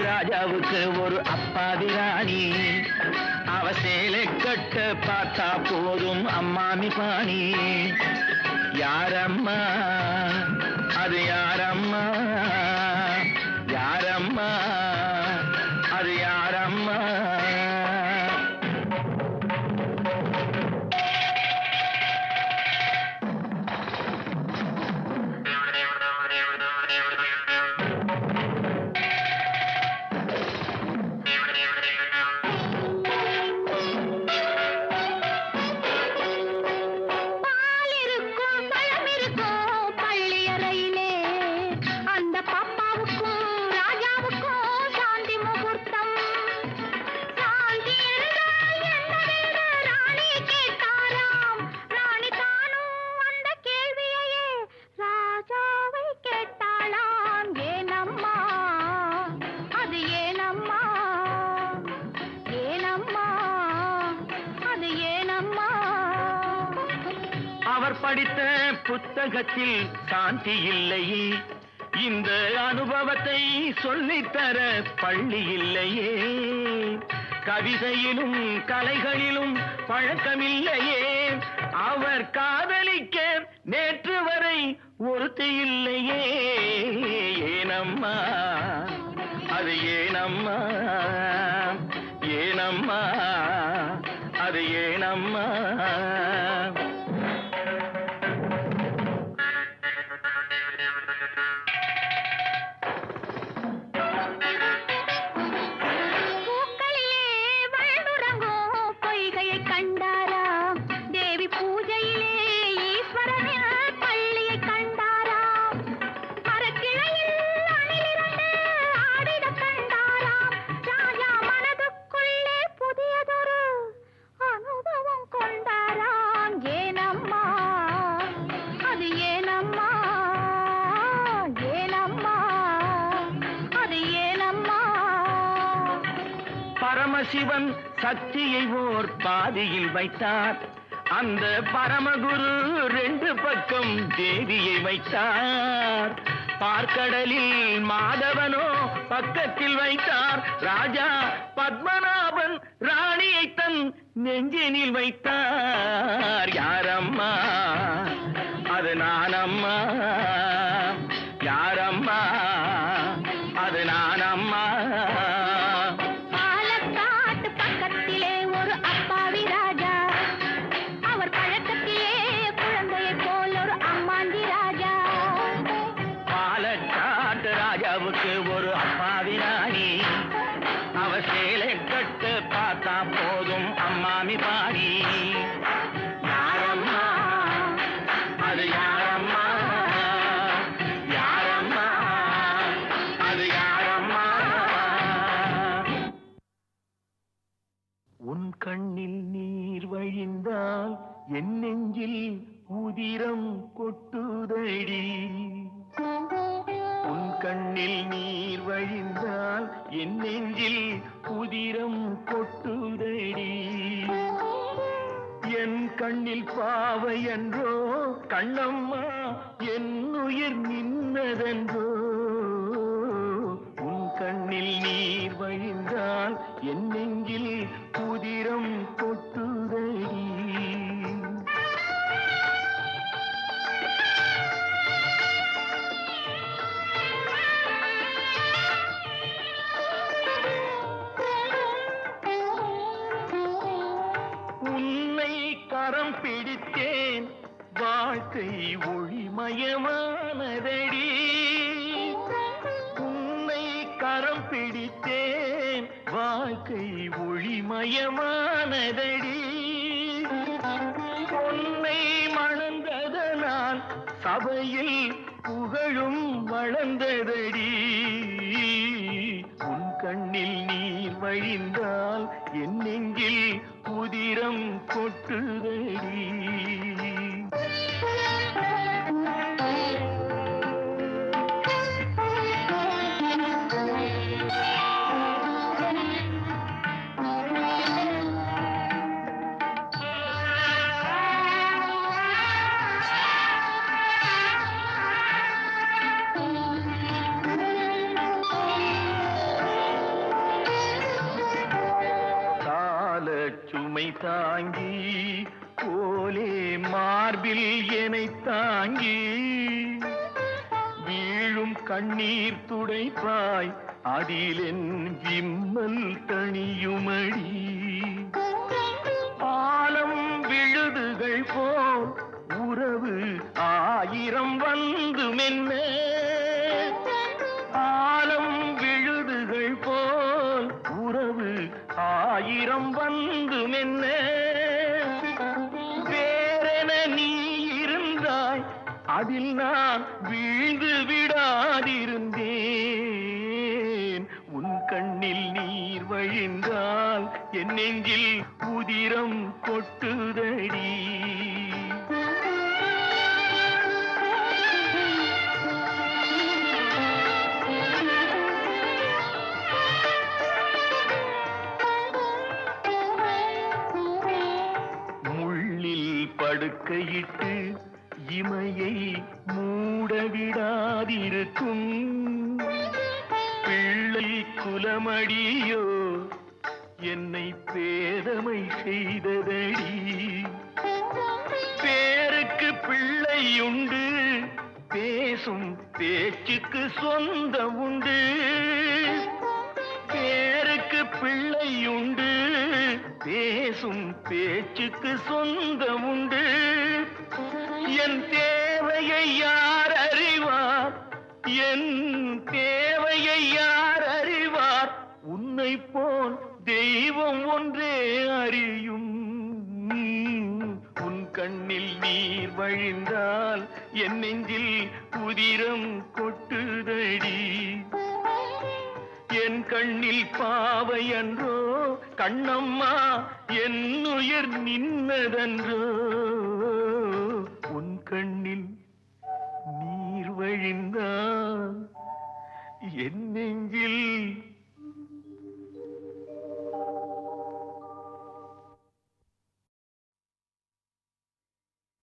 ராஜாவுக்கு ஒரு அப்பாவி ராணி. அவ சேலை கட்ட பார்த்தா போதும் அம்மாமி பாணி. யாரம்மா அது யாரம்மா, யாரம்மா அது யாரம்மா. அவர் படித்த புத்தகத்தில் சாந்தி இல்லையே, இந்த அனுபவத்தை சொல்லித்தர பள்ளி இல்லையே. கவிதையிலும் கலைகளிலும் பழக்கமில்லையே, அவர் காதலிக்க நேற்று வரை ஒருத்தி இல்லையே. ஏனம்மா அது ஏனம்மா, ஏனம்மா அது ஏனம்மா. பரமசிவன் சக்தியை ஓர் பாதியில் வைத்தார், அந்த பரமகுரு 2 பக்கம் தேவியை வைத்தார். பார்க்கடலில் மாதவனோ பக்கத்தில் வைத்தார், ராஜா பத்மநாபன் ராணியை தன் நெஞ்சினில் வைத்தார். யாரம்மா அது நானம்மா, யாரம்மா அது நானம்மா. ராஜாவுக்கு ஒரு அப்பாவி ராணி, அவ சேலை கட்டு பார்த்தா போதும் அம்மாமி பாடி. யாரம்மா அது யாரம்மா, யாரம்மா அது யாரம்மா. உன் கண்ணில் நீர் வழிந்தால் என் நெஞ்சில் உதிரம் கொட்டுதடி. உன் கண்ணில் நீர் வழிந்தால் என் நெஞ்சில் உதிரம் கொட்டுதடி. என் கண்ணில் பாவை என்றோ கண்ணம்மா, என் உயிர் நின்னதென்றோ. உன் கண்ணில் நீர் வழிந்தால் என் நெஞ்சில் உதிரம் கொட்டுதடி. கரம் பிடித்தேன் வாழ்க்கை ஒளிமயமானதடி. உன்னை கரம் பிடித்தேன் வாழ்க்கை ஒளிமயமானதடி. உன்னை மணந்ததனால் சபையில் புகழும் வளர்ந்ததடி. உன் கண்ணில் நீர் வழிந்தால் என் நெஞ்சில் உதிரம் கொட்டுதடி. தாங்கி போலே மார்பில் என்னை தாங்கி வீழும் கண்ணீர் துடைப்பாய் அதிலென் விம்மல் தணியுமடி ஆலம் விழுதுகள் போல் உறவு ஆயிரம் வந்து மென்ன ஆலம் விழுதுகள் போல் உறவு ஆயிரம் வந்து மென்ன வேறென நீ இருந்தாய் அதில் நான் வீழ்ந்து விடாதிருந்தேன் உன் கண்ணில் நீர் வழிந்தால் என் நெஞ்சில் உதிரம் கொட்டுதடி முள்ளில் படுக்கையிட்டு இமையை மூடவிடாதிருக்கும் பிள்ளை குலமடியோ என்னை பேதமை செய்ததடி பேருக்கு பிள்ளையுண்டு பேசும் பேச்சுக்கு சொந்தம் உண்டு பேருக்கு பிள்ளையுண்டு பேசும் பேச்சுக்கு சொந்தம் உண்டு என் தேவையை யார் அறிவார் என் தேவையை யார் அறிவார் உன்னை போல் தெய்வம் ஒன்றே அறியும் உன் கண்ணில் நீர் வழிந்தால் என் நெஞ்சில் உதிரம் கொட்டுதடி என் கண்ணில் பாவை அன்றோ கண்ணம்மா என் உயிர் நின்னதன்றோ உன் கண்ணில் நீர் வழிந்தால் என் நெஞ்சில்